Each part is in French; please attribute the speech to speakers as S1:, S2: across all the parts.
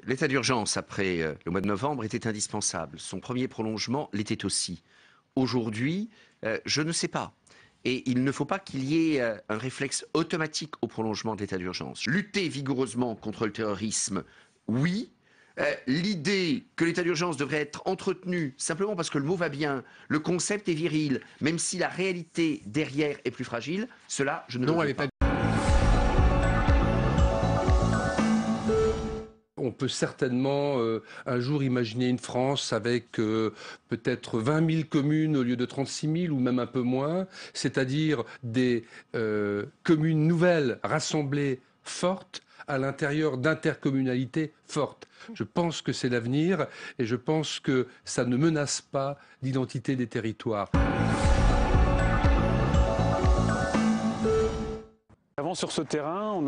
S1: L'état d'urgence après le mois de novembre était indispensable. Son premier prolongement l'était aussi. Aujourd'hui, je ne sais pas. Et il ne faut pas qu'il y ait un réflexe automatique au prolongement de l'état d'urgence. Lutter vigoureusement contre le terrorisme, oui. L'idée que l'état d'urgence devrait être entretenu simplement parce que le mot va bien, le concept est viril, même si la réalité derrière est plus fragile, cela, je ne le veux pas.
S2: On peut certainement un jour imaginer une France avec peut-être 20 000 communes au lieu de 36 000 ou même un peu moins, c'est-à-dire des communes nouvelles, rassemblées, fortes, à l'intérieur d'intercommunalités fortes. Je pense que c'est l'avenir et je pense que ça ne menace pas l'identité des territoires.
S3: Avant, sur ce terrain, on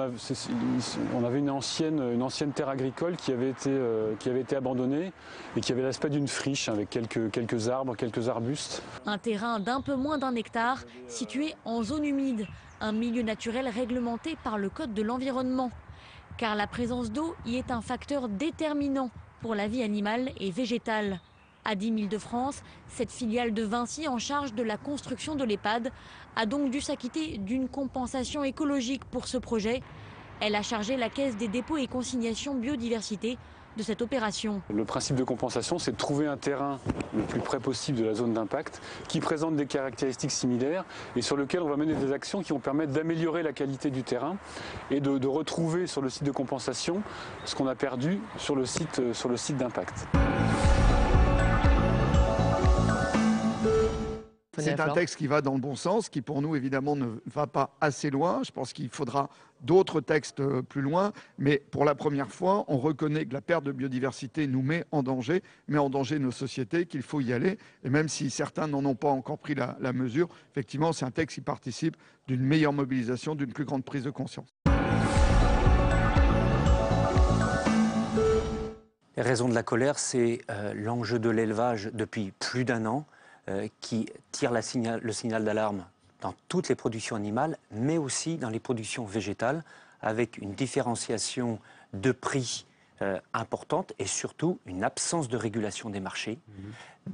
S3: avait une ancienne terre agricole qui avait été abandonnée et qui avait l'aspect d'une friche avec quelques arbres, quelques arbustes.
S4: Un terrain d'un peu moins d'1 hectare situé en zone humide, un milieu naturel réglementé par le Code de l'environnement. Car la présence d'eau y est un facteur déterminant pour la vie animale et végétale. À 10 000 de France, cette filiale de Vinci en charge de la construction de l'EHPAD a donc dû s'acquitter d'une compensation écologique pour ce projet. Elle a chargé la Caisse des dépôts et consignations biodiversité de cette opération.
S3: Le principe de compensation, c'est de trouver un terrain le plus près possible de la zone d'impact qui présente des caractéristiques similaires et sur lequel on va mener des actions qui vont permettre d'améliorer la qualité du terrain et de retrouver sur le site de compensation ce qu'on a perdu sur le site d'impact.
S5: C'est un texte qui va dans le bon sens, qui pour nous évidemment ne va pas assez loin. Je pense qu'il faudra d'autres textes plus loin, mais pour la première fois, on reconnaît que la perte de biodiversité nous met en danger nos sociétés, qu'il faut y aller. Et même si certains n'en ont pas encore pris la mesure, effectivement, c'est un texte qui participe d'une meilleure mobilisation, d'une plus grande prise de conscience.
S6: Les raisons de la colère, c'est l'enjeu de l'élevage depuis plus d'1 an. Qui tire le signal d'alarme dans toutes les productions animales, mais aussi dans les productions végétales, avec une différenciation de prix importante et surtout une absence de régulation des marchés.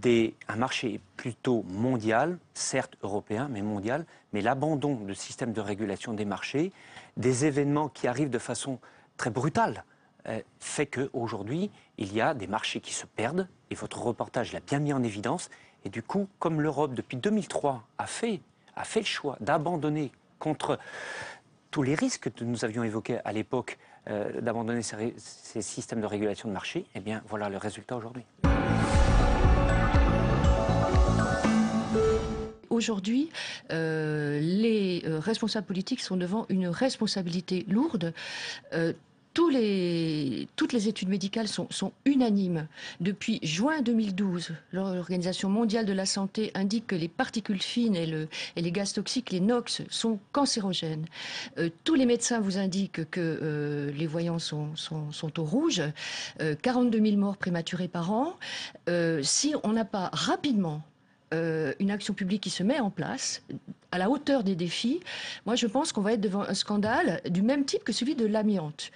S6: Un marché plutôt mondial, certes européen, mais mondial, mais l'abandon du système de régulation des marchés, des événements qui arrivent de façon très brutale, fait qu'aujourd'hui, il y a des marchés qui se perdent, et votre reportage l'a bien mis en évidence. Et du coup, comme l'Europe, depuis 2003, a fait le choix d'abandonner contre tous les risques que nous avions évoqués à l'époque, d'abandonner ces systèmes de régulation de marché, eh bien, voilà le résultat aujourd'hui.
S7: Aujourd'hui, les responsables politiques sont devant une responsabilité lourde. Toutes les études médicales sont unanimes. Depuis juin 2012, l'Organisation mondiale de la santé indique que les particules fines et les gaz toxiques, les NOx, sont cancérogènes. Tous les médecins vous indiquent que les voyants sont au rouge. 42 000 morts prématurées par an. Si on n'a pas rapidement une action publique qui se met en place à la hauteur des défis, moi je pense qu'on va être devant un scandale du même type que celui de l'amiante.